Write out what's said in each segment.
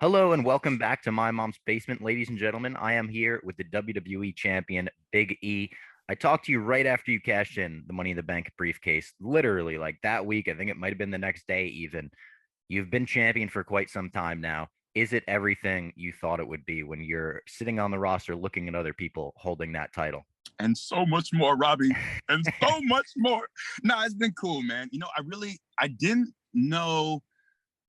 Hello and welcome back to My Mom's Basement, ladies and gentlemen. I am here with the WWE Champion Big E. I talked to you right after you cashed in the Money in the Bank briefcase, literally like that week. I think it might have been the next day, even. You've been champion for quite some time now. Is it everything you thought it would be when you're sitting on the roster looking at other people holding that title? And so much more, Robbie, and so much more. Nah, it's been cool, man. I didn't know.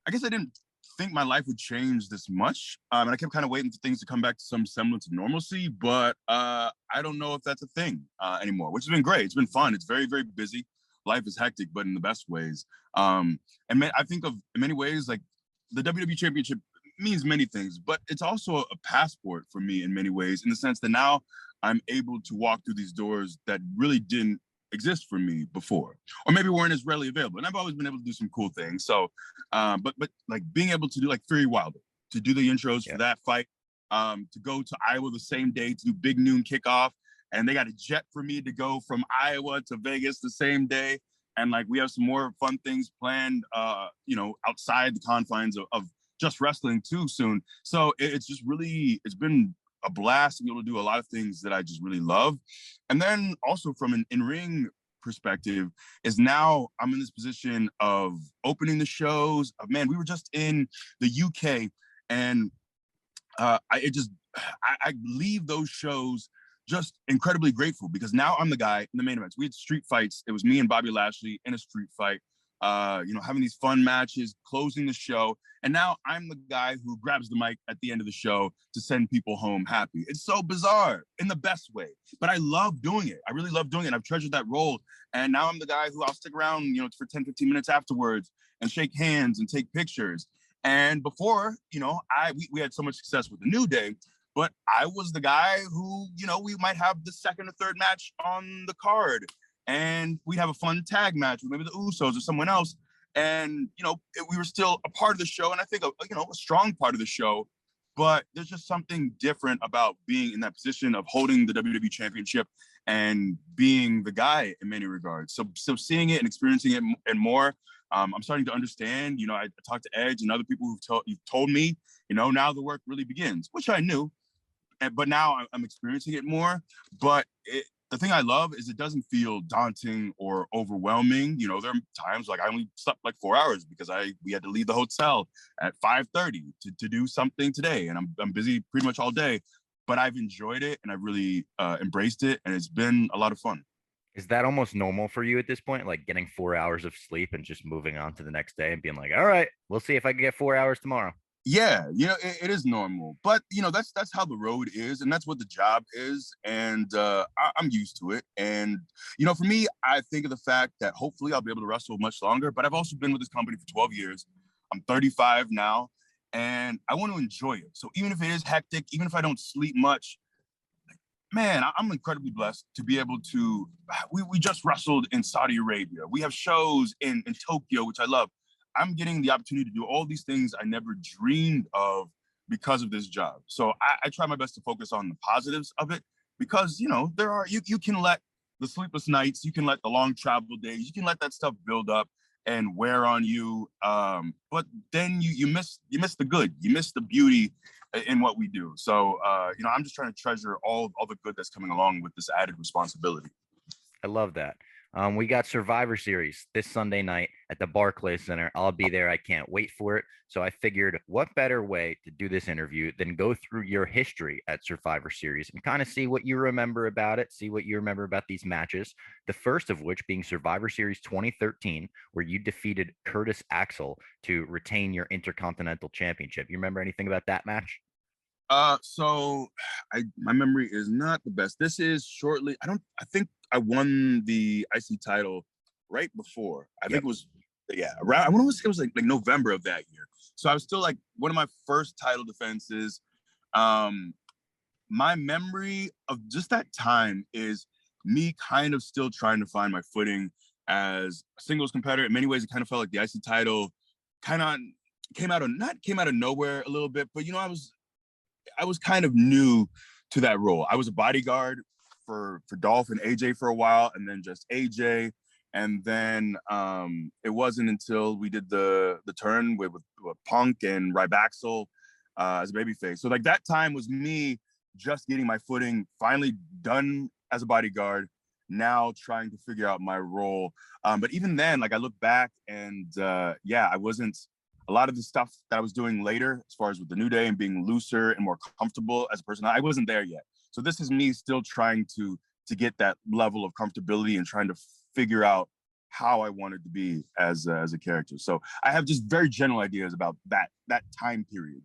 I guess I didn't think my life would change this much, and I kept kind of waiting for things to come back to some semblance of normalcy. But I don't know if that's a thing anymore, which has been great. It's been fun. It's very, very busy. Life is hectic, but in the best ways. And man, I think of in many ways like the WWE Championship means many things, but it's also a passport for me in many ways, in the sense that now I'm able to walk through these doors that really didn't exist for me before, or maybe weren't as readily available. And I've always been able to do some cool things. So, but like being able to do like Fury Wilder, to do the intros for that fight, to go to Iowa the same day to do big noon kickoff, and they got a jet for me to go from Iowa to Vegas the same day. And like we have some more fun things planned, outside the confines of just wrestling too soon. So it's just really, it's been a blast to be able to do a lot of things that I just really love. And then also from an in-ring perspective is now I'm in this position of opening the shows. Man, we were just in the UK, and I leave those shows just incredibly grateful, because now I'm the guy in the main events. We had street fights. It was me and Bobby Lashley in a street fight, having these fun matches, closing the show. And now I'm the guy who grabs the mic at the end of the show to send people home happy. It's so bizarre in the best way, but I love doing it. I really love doing it. I've treasured that role. And now I'm the guy who I'll stick around, for 10, 15 minutes afterwards and shake hands and take pictures. And before, we had so much success with the New Day, but I was the guy who, we might have the second or third match on the card, and we'd have a fun tag match with maybe the Usos or someone else. And, we were still a part of the show, and I think, a strong part of the show. But there's just something different about being in that position of holding the WWE Championship and being the guy in many regards. So seeing it and experiencing it and more, I'm starting to understand. I talked to Edge and other people you've told me, now the work really begins, which I knew. But now I'm experiencing it more. But the thing I love is it doesn't feel daunting or overwhelming. There are times like I only slept like 4 hours because we had to leave the hotel at 5:30 to do something today, and I'm busy pretty much all day. But I've enjoyed it, and I've really embraced it, and it's been a lot of fun. Is that almost normal for you at this point? Like getting 4 hours of sleep and just moving on to the next day and being like, all right, we'll see if I can get 4 hours tomorrow. Yeah, it is normal, but that's how the road is, and that's what the job is, and I'm used to it. And for me, I think of the fact that hopefully I'll be able to wrestle much longer. But I've also been with this company for 12 years. I'm 35 now, and I want to enjoy it. So even if it is hectic, even if I don't sleep much, man, I'm incredibly blessed to be able to. We just wrestled in Saudi Arabia. We have shows in Tokyo, which I love. I'm getting the opportunity to do all these things I never dreamed of because of this job. So I try my best to focus on the positives of it, because there are you can let the sleepless nights, you can let the long travel days, you can let that stuff build up and wear on you. But then you miss the good, you miss the beauty in what we do. So I'm just trying to treasure all the good that's coming along with this added responsibility. I love that. We got Survivor Series this Sunday night at the Barclays Center. I'll be there. I can't wait for it. So I figured, what better way to do this interview than go through your history at Survivor Series and kind of see what you remember about it, see what you remember about these matches. The first of which being Survivor Series 2013, where you defeated Curtis Axel to retain your Intercontinental Championship. You remember anything about that match? So my memory is not the best. This is shortly. I think I won the IC title right before. I think it was, yeah, around, I want to say it was like November of that year. So I was still like one of my first title defenses. My memory of just that time is me kind of still trying to find my footing as a singles competitor. In many ways, it kind of felt like the IC title kind of came out of nowhere a little bit, but I was kind of new to that role. I was a bodyguard for Dolph and AJ for a while, and then just AJ. And then it wasn't until we did the turn with Punk and Rybaxel as a babyface. So like that time was me just getting my footing, finally done as a bodyguard, now trying to figure out my role. But even then, like I look back and yeah, I wasn't, a lot of the stuff that I was doing later, as far as with the New Day and being looser and more comfortable as a person, I wasn't there yet. So this is me still trying to get that level of comfortability and trying to figure out how I wanted to be as a character. So I have just very general ideas about that time period.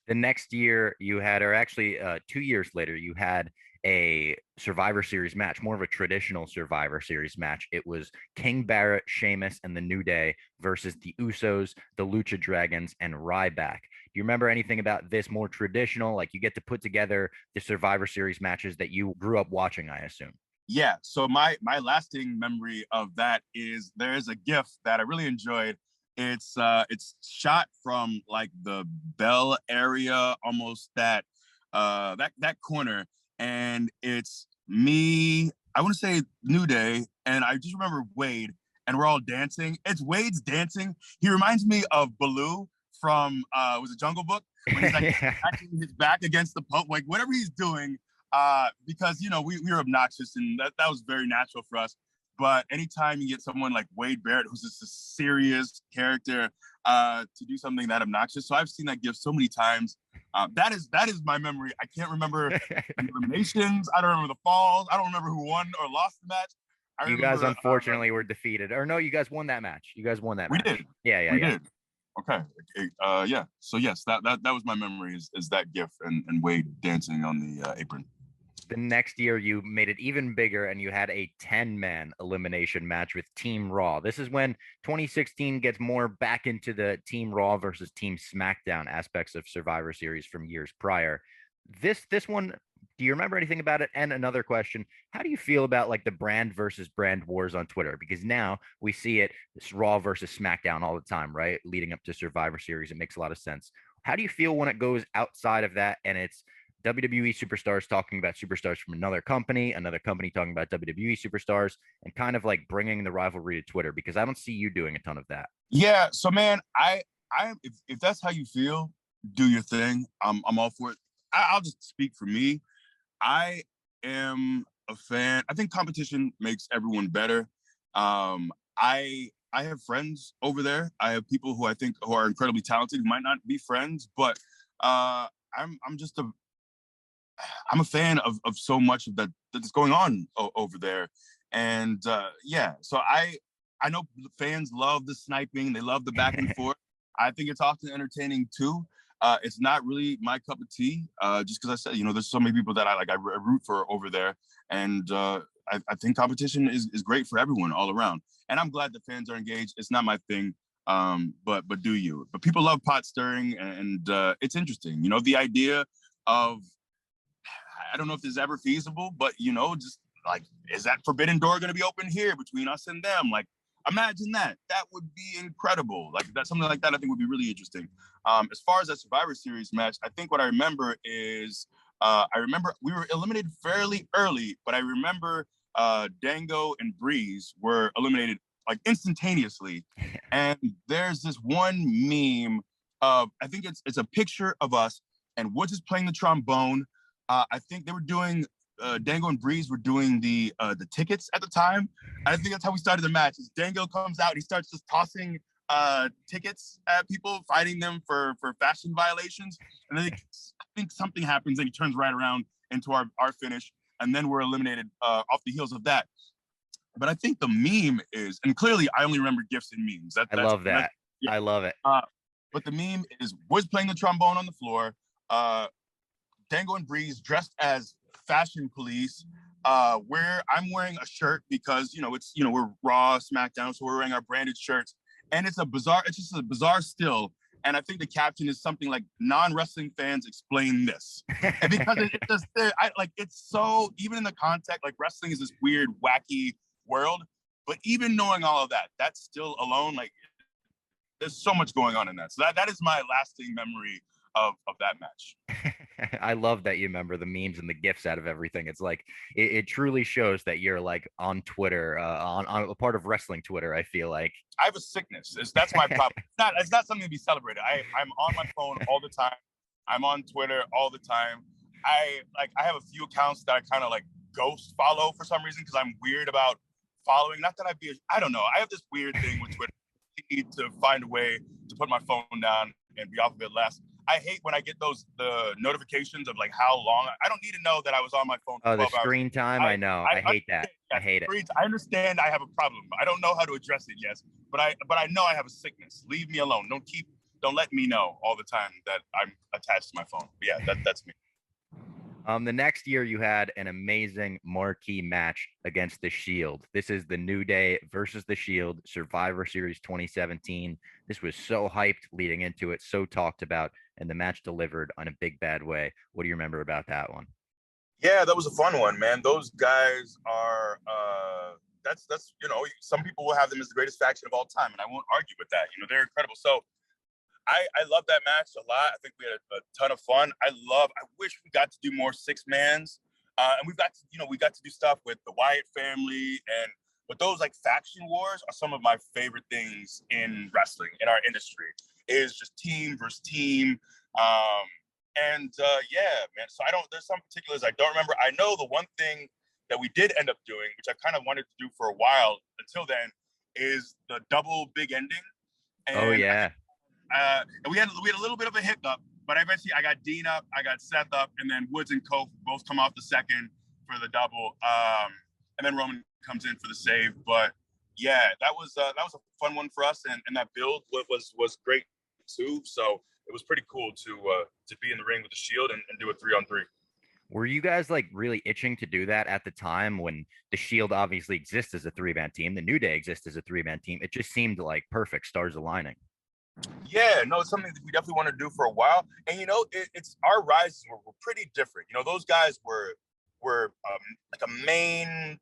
The next year you had, or actually 2 years later, you had a Survivor Series match, more of a traditional Survivor Series match. It was King Barrett, Sheamus, and the New Day versus the Usos, the Lucha Dragons, and Ryback. Do you remember anything about this more traditional? Like you get to put together the Survivor Series matches that you grew up watching, I assume. Yeah. So my lasting memory of that is there is a GIF that I really enjoyed. It's shot from like the Bell area, almost that corner, and it's me. I want to say New Day, and I just remember Wade, and we're all dancing. It's Wade's dancing. He reminds me of Baloo from was it Jungle Book, when he's like catching his back against the post, like whatever he's doing. Because you know we were obnoxious, and that was very natural for us. But anytime you get someone like Wade Barrett, who's just a serious character, to do something that obnoxious, so I've seen that GIF so many times. That is my memory. I can't remember the eliminations. I don't remember the falls. I don't remember who won or lost the match. You guys unfortunately were defeated, or no, you guys won that match. You guys won that match. We did. Yeah. We did. Okay. Yeah. So yes, that was my memory is that GIF and Wade dancing on the apron. The next year, you made it even bigger and you had a 10-man elimination match with Team Raw. This is when 2016 gets more back into the Team Raw versus Team SmackDown aspects of Survivor Series from years prior. This one, do you remember anything about it? And another question, how do you feel about like the brand versus brand wars on Twitter? Because now we see it's Raw versus SmackDown all the time, right? Leading up to Survivor Series, it makes a lot of sense. How do you feel when it goes outside of that and it's WWE superstars talking about superstars from another company talking about WWE superstars, and kind of like bringing the rivalry to Twitter? Because I don't see you doing a ton of that. Yeah. So man, I if that's how you feel, do your thing. I'm all for it. I'll just speak for me. I am a fan. I think competition makes everyone better. I have friends over there. I have people who I think who are incredibly talented, who might not be friends, but I'm a fan of so much of that's going on over there. And yeah, so I know fans love the sniping. They love the back and forth. I think it's often entertaining too. It's not really my cup of tea, just because I said, you know, there's so many people that I root for over there. And I think competition is great for everyone all around. And I'm glad the fans are engaged. It's not my thing, but do you. But people love pot stirring, and it's interesting. You know, the idea of, I don't know if this is ever feasible, but you know, just like, is that forbidden door going to be open here between us and them? Like, imagine that. That would be incredible. Like that, something like that, I think would be really interesting. As far as that Survivor Series match, I think what I remember is, I remember we were eliminated fairly early, but I remember Dango and Breeze were eliminated like instantaneously. And there's this one meme of, I think it's a picture of us, and Woods is playing the trombone. I think they were doing, Dango and Breeze were doing the tickets at the time. I think that's how we started the match. Is Dango comes out, he starts just tossing tickets at people, fighting them for fashion violations. And then I think something happens and he turns right around into our finish. And then we're eliminated off the heels of that. But I think the meme is, and clearly I only remember GIFs and memes. I love that. Yeah. I love it. But the meme is Woods playing the trombone on the floor. Dango and Breeze dressed as fashion police, where I'm wearing a shirt because, you know, it's, you know, we're Raw, SmackDown, so we're wearing our branded shirts. And it's just a bizarre still. And I think the caption is something like, non-wrestling fans explain this. And because it's just, it's so, even in the context, like wrestling is this weird, wacky world, but even knowing all of that, that's still alone, like there's so much going on in that. So that is my lasting memory of that match. I love that you remember the memes and the GIFs out of everything. It's like it truly shows that you're like on Twitter, on a part of wrestling Twitter. I feel like I have a sickness. That's my problem. It's not something to be celebrated. I'm on my phone all the time. I'm on Twitter all the time. I have a few accounts that I kind of like ghost follow for some reason because I'm weird about following. Not that I don't know. I have this weird thing with Twitter. I need to find a way to put my phone down and be off of it less. I hate when I get the notifications of like how long. I don't need to know that I was on my phone for Oh, the 12 hours. screen time. I know. I hate that. I hate it. I understand I have a problem. I don't know how to address it yet, but I know I have a sickness. Leave me alone. Don't let me know all the time that I'm attached to my phone. But yeah, that's me. The next year you had an amazing marquee match against the Shield. This is the New Day versus the Shield, Survivor Series 2017. This was so hyped leading into it, so talked about, and the match delivered on a big bad way. What do you remember about that one? Yeah, that was a fun one, man. Those guys are that's some people will have them as the greatest faction of all time, and I won't argue with that. They're incredible. So I love that match a lot. I think we had a ton of fun. I wish we got to do more six mans. And we got to do stuff with the Wyatt family, but those like faction wars are some of my favorite things in wrestling, in our industry, is just team versus team. Yeah, man. So there's some particulars I don't remember. I know the one thing that we did end up doing, which I kind of wanted to do for a while until then, is the double big ending. Oh yeah. And we had a little bit of a hiccup, but eventually I got Dean up, I got Seth up, and then Woods and Kof both come off the second for the double, and then Roman comes in for the save. But yeah, that was a fun one for us, and that build was great too. So it was pretty cool to be in the ring with the Shield and do a 3-on-3. Were you guys like really itching to do that at the time when the Shield obviously exists as a 3-man team, the New Day exists as a 3-man team? It just seemed like perfect, stars aligning. Yeah, no, it's something that we definitely want to do for a while. And it's our rises were pretty different. Those guys were like a main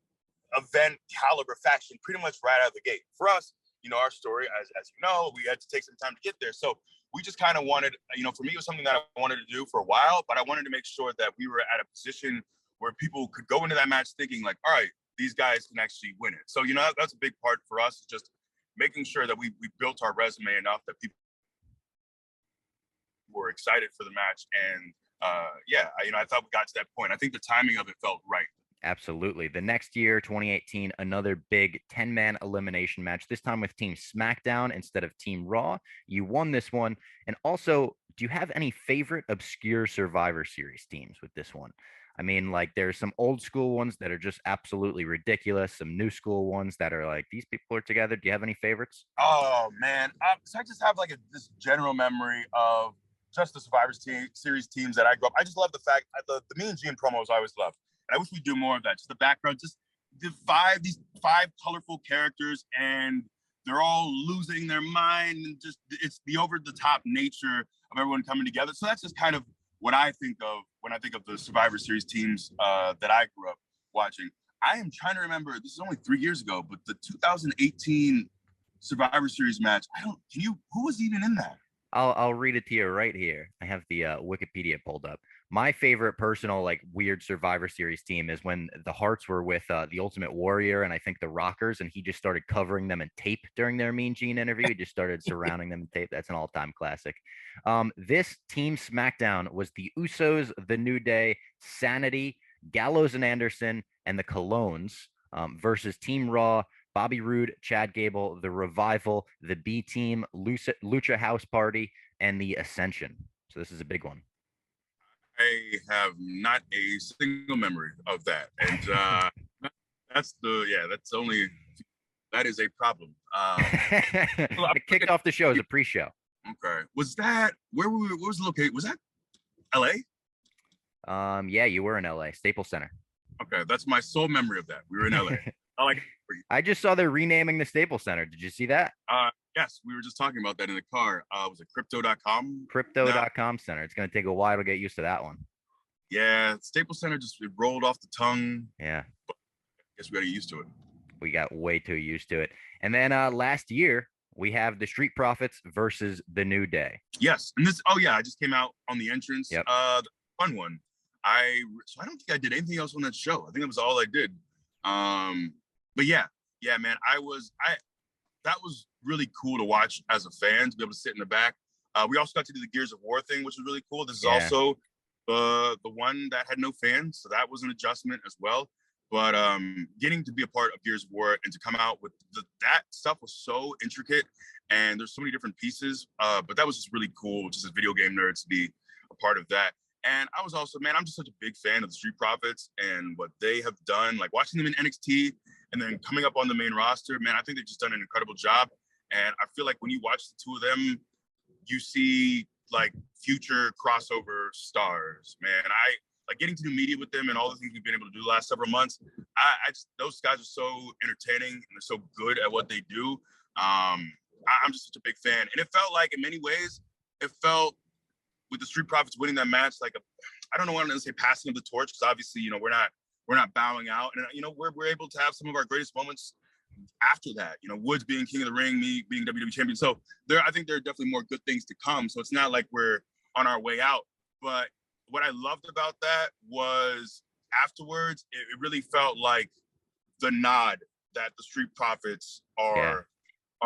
event caliber faction pretty much right out of the gate. For us, our story, as you know, we had to take some time to get there. So we just kind of wanted, for me, it was something that I wanted to do for a while, but I wanted to make sure that we were at a position where people could go into that match thinking like, all right, these guys can actually win it. So, that's a big part for us, is just making sure that we built our resume enough that people were excited for the match. And I thought we got to that point. I think the timing of it felt right. Absolutely. The next year, 2018, another big 10-man elimination match, this time with Team SmackDown instead of Team Raw. You won this one. And also, do you have any favorite obscure Survivor Series teams with this one? I mean, like there's some old school ones that are just absolutely ridiculous, some new school ones that are like, these people are together. Do you have any favorites? Oh, man. So I just have like this general memory of just the Survivor Series teams that I grew up. I just love the fact, the Mean Gene promos I always loved. And I wish we do more of that. Just the background, just these five colorful characters, and they're all losing their mind, and just it's the over-the-top nature of everyone coming together. So that's just kind of what I think of when I think of the Survivor Series teams that I grew up watching. I am trying to remember, this is only 3 years ago, but the 2018 Survivor Series match, who was even in that? I'll read it to you right here. I have the Wikipedia pulled up. My favorite personal like weird Survivor Series team is when the Hearts were with the Ultimate Warrior and I think the Rockers, and he just started covering them in tape during their Mean Gene interview. He just started surrounding them in tape. That's an all-time classic. This Team SmackDown was the Usos, the New Day, Sanity, Gallows and Anderson, and the Colognes versus Team Raw, Bobby Roode, Chad Gable, The Revival, the B Team, Lucha House Party, and the Ascension. So this is a big one. I have not a single memory of that, and that is a problem. It kicked off the show as a pre-show. Okay, was that where was the location? Was that L.A.? Yeah, you were in L.A. Staples Center. Okay, that's my sole memory of that. We were in L.A. I just saw they're renaming the Staples Center. Did you see that? Yes, we were just talking about that in the car. Was it crypto.com? Crypto.com Center. It's going to take a while to get used to that one. Yeah, Staples Center it rolled off the tongue. Yeah. But I guess we got used to it. We got way too used to it. And then last year, we have the Street Profits versus the New Day. Yes. And I just came out on the entrance. Yep. The fun one. I don't think I did anything else on that show. I think that was all I did. But yeah, man, that was really cool to watch as a fan, to be able to sit in the back. We also got to do the Gears of War thing, which was really cool. This is Yeah. also the one that had no fans, so that was an adjustment as well. But getting to be a part of Gears of War and to come out with that stuff was so intricate, and there's so many different pieces. But that was just really cool, just as video game nerds, to be a part of that. And I was also, man, I'm just such a big fan of the Street Profits and what they have done, like watching them in NXT and then coming up on the main roster. Man, I think they've just done an incredible job. And I feel like when you watch the two of them, you see like future crossover stars, man. I like getting to do media with them and all the things we've been able to do the last several months. I just, those guys are so entertaining and they're so good at what they do. I'm just such a big fan. And it felt like in many ways, it felt with the Street Profits winning that match, like I don't know what I'm gonna say, passing of the torch, because obviously, we're not bowing out. And we're able to have some of our greatest moments after that. Woods being King of the Ring, me being WWE Champion. So I think there are definitely more good things to come. So it's not like we're on our way out. But what I loved about that was afterwards, it really felt like the nod that the Street Profits are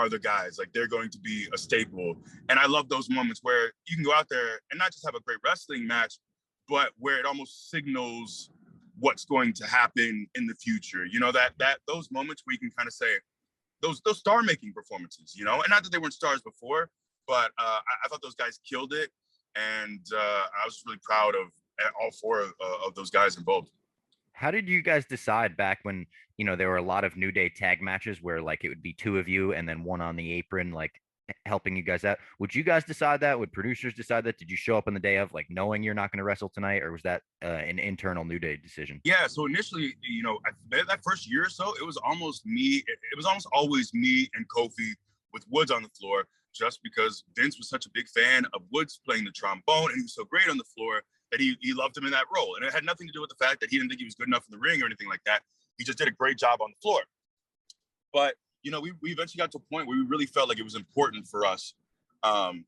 the guys. Like they're going to be a staple. And I love those moments where you can go out there and not just have a great wrestling match, but where it almost signals what's going to happen in the future. That those moments where you can kind of say those star-making performances, and not that they weren't stars before, but I thought those guys killed it. And I was really proud of all four of those guys involved. How did you guys decide back when, there were a lot of New Day tag matches where like it would be two of you and then one on the apron, like helping you guys out? Would you guys decide that? Would producers decide that? Did you show up on the day of like knowing you're not going to wrestle tonight, or was that an internal New Day decision? Yeah. So initially, that first year or so, it was almost me. It was almost always me and Kofi with Woods on the floor, just because Vince was such a big fan of Woods playing the trombone, and he was so great on the floor that he loved him in that role. And it had nothing to do with the fact that he didn't think he was good enough in the ring or anything like that. He just did a great job on the floor. But, we eventually got to a point where we really felt like it was important for us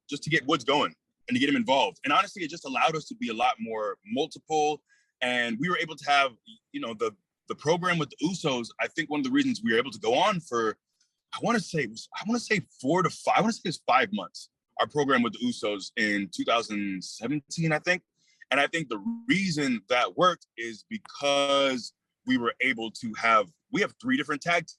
just to get Woods going and to get him involved. And honestly, it just allowed us to be a lot more multiple. And we were able to have, the program with the Usos. I think one of the reasons we were able to go on for, I want to say it was 5 months, our program with the Usos in 2017, I think. And I think the reason that worked is because we were able to we have 3 different tags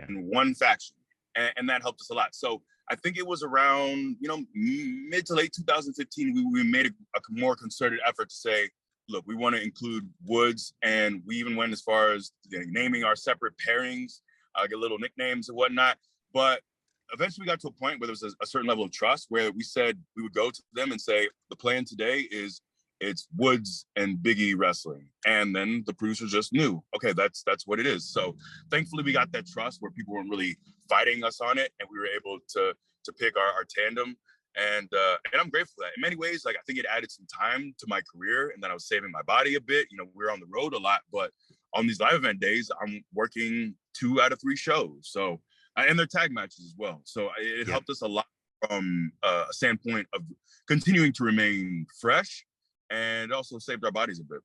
in one faction. And that helped us a lot. So I think it was around, mid to late 2015, we made a more concerted effort to say, look, we want to include Woods. And we even went as far as naming our separate pairings, get little nicknames and whatnot. But eventually we got to a point where there was a certain level of trust where we said we would go to them and say, the plan today is it's Woods and Big E wrestling. And then the producers just knew, okay, that's what it is. So thankfully we got that trust where people weren't really fighting us on it, and we were able to pick our tandem. And I'm grateful for that. In many ways, like I think it added some time to my career, and then I was saving my body a bit. We're on the road a lot, but on these live event days, I'm working 2 out of 3 shows. So and they're tag matches as well. So it helped us a lot from a standpoint of continuing to remain fresh, and also saved our bodies a bit.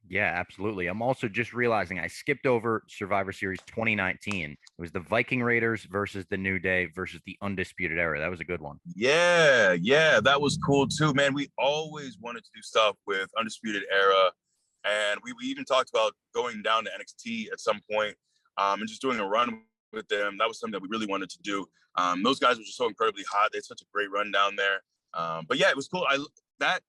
Yeah, absolutely. I'm also just realizing I skipped over Survivor Series 2019. It was the Viking Raiders versus the New Day versus the Undisputed Era. That was a good one. Yeah, that was cool too, man. We always wanted to do stuff with Undisputed Era, and we even talked about going down to NXT at some point, and just doing a run with them. That was something that we really wanted to do. Those guys were just so incredibly hot. They had such a great run down there. But yeah, it was cool. That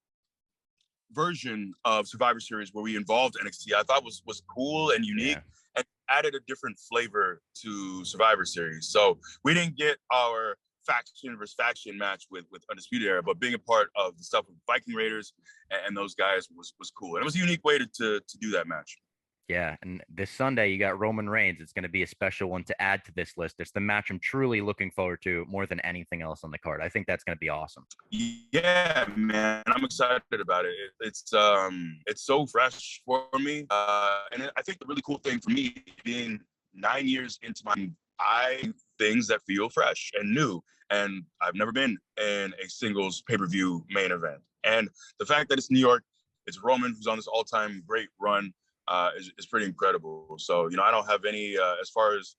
version of Survivor Series where we involved NXT, I thought was cool and unique, and added a different flavor to Survivor Series. So we didn't get our faction versus faction match with Undisputed Era, but being a part of the stuff with Viking Raiders and those guys was cool. And it was a unique way to do that match. Yeah, and this Sunday you got Roman Reigns. It's going to be a special one to add to this list. It's the match I'm truly looking forward to more than anything else on the card. I think that's going to be awesome. Yeah, man, I'm excited about it. It's so fresh for me, and I think the really cool thing for me, being 9 years into things that feel fresh and new, and I've never been in a singles pay-per-view main event. And the fact that it's New York, it's Roman who's on this all-time great run. Is pretty incredible. So, I don't have any, as far as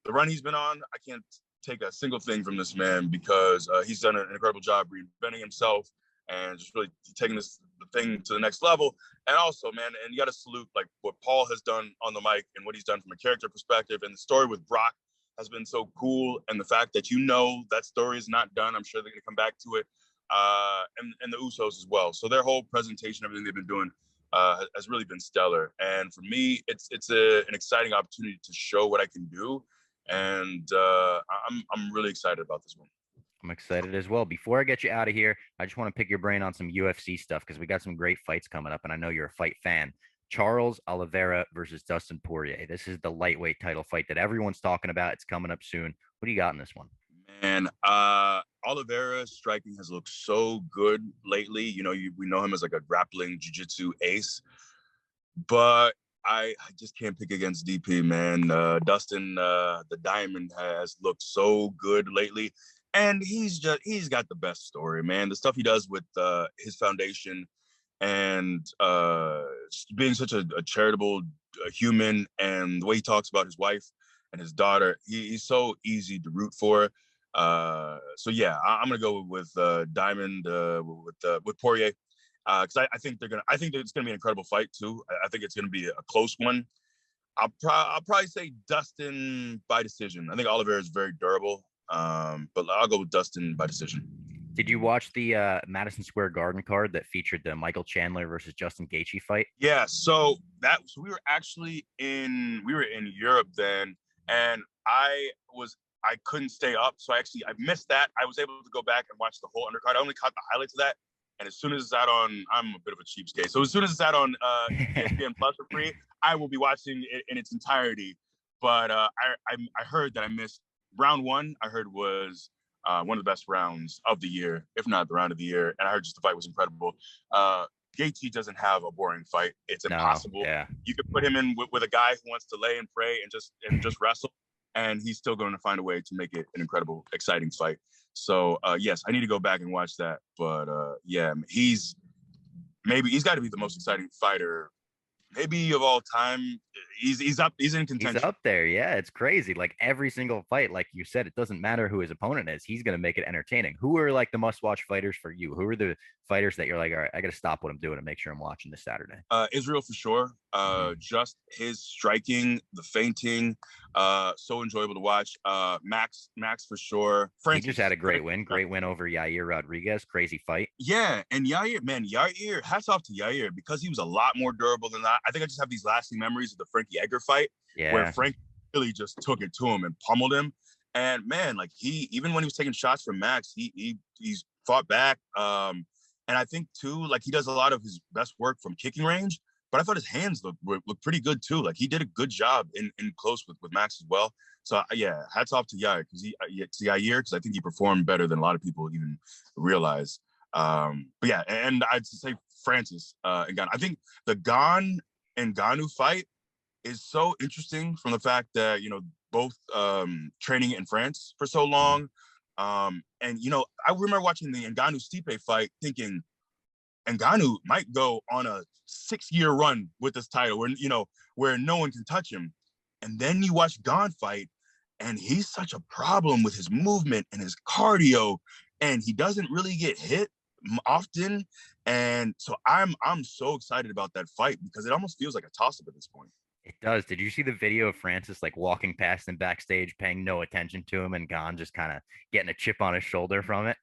the run he's been on, I can't take a single thing from this man because he's done an incredible job reinventing himself and just really taking this thing to the next level. And also, man, and you got to salute like what Paul has done on the mic and what he's done from a character perspective. And the story with Brock has been so cool. And the fact that that story is not done, I'm sure they're going to come back to it. And the Usos as well. So their whole presentation, everything they've been doing, has really been stellar. And for me, it's an exciting opportunity to show what I can do. And I'm really excited about this one. I'm excited as well. Before I get you out of here, I just want to pick your brain on some UFC stuff because we got some great fights coming up, and I know you're a fight fan. Charles Oliveira versus Dustin Poirier. This is the lightweight title fight that everyone's talking about. It's coming up soon. What do you got in this one? Man, Oliveira's striking has looked so good lately. You know, we know him as like a grappling jiu-jitsu ace, but I just can't pick against DP, man. Dustin, the Diamond, has looked so good lately. And he's got the best story, man. The stuff he does with his foundation and being such a charitable human, and the way he talks about his wife and his daughter, he's so easy to root for. So yeah, I'm gonna go with Diamond with Poirier because I think I think it's gonna be an incredible fight too. I think it's gonna be a close one. I'll probably say Dustin by decision. I think Oliveira is very durable. But I'll go with Dustin by decision. Did you watch the Madison Square Garden card that featured the Michael Chandler versus Justin Gaethje fight? Yeah, so we were actually in Europe then, and I couldn't stay up, so I missed that. I was able to go back and watch the whole undercard. I only caught the highlights of that, and as soon as it's out on, I'm a bit of a cheapskate, so as soon as it's out on ESPN Plus for free, I will be watching it in its entirety. But I heard that I missed round one. I heard was one of the best rounds of the year, if not the round of the year. And I heard just the fight was incredible. Gaethje doesn't have a boring fight. It's impossible. No, yeah. You could put him in with a guy who wants to lay and pray and just wrestle, and he's still going to find a way to make it an incredible, exciting fight. So yes, I need to go back and watch that. But yeah, he's got to be the most exciting fighter maybe of all time. He's in contention. He's up there. Yeah, it's crazy. Like every single fight, like you said, it doesn't matter who his opponent is. He's going to make it entertaining. Who are like the must-watch fighters for you? Who are the fighters that you're like, all right, I got to stop what I'm doing and make sure I'm watching this Saturday? Israel for sure. Just his striking, the feinting, so enjoyable to watch. Max for sure. Francis, he just had a great win over Yair Rodriguez. Crazy fight. Yeah, and Yair, hats off to Yair because he was a lot more durable than that. I think I just have these lasting memories of the Frankie Edgar fight, where Frank really just took it to him and pummeled him. And man, like even when he was taking shots from Max, he's fought back. And I think too, like he does a lot of his best work from kicking range, but I thought his hands looked pretty good too. Like he did a good job in close with Max as well. So yeah, hats off to Yair because I think he performed better than a lot of people even realize. But yeah, and I'd say Francis and Ngannou. I think the Gane and Ngannou fight is so interesting from the fact that both training in France for so long. And I remember watching the Ngannou-Stipe fight thinking Ngannou might go on a 6-year run with this title where no one can touch him. And then you watch Gane fight and he's such a problem with his movement and his cardio, and he doesn't really get hit often. And so I'm so excited about that fight because it almost feels like a toss-up at this point. It does. Did you see the video of Francis like walking past him backstage, paying no attention to him, and Gane just kind of getting a chip on his shoulder from it?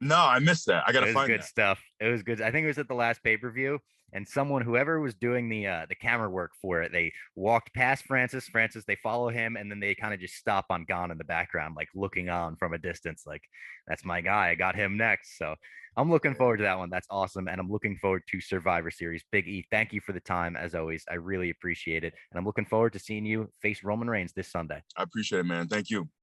No, I missed that. I gotta find good stuff. It was good. I think it was at the last pay-per-view, and whoever was doing the camera work for it, they walked past Francis. They follow him, and then they kind of just stop on Gane in the background, like looking on from a distance, like that's my guy. I got him next. So I'm looking forward to that one. That's awesome. And I'm looking forward to Survivor Series. Big E, thank you for the time, as always. I really appreciate it. And I'm looking forward to seeing you face Roman Reigns this Sunday. I appreciate it, man. Thank you.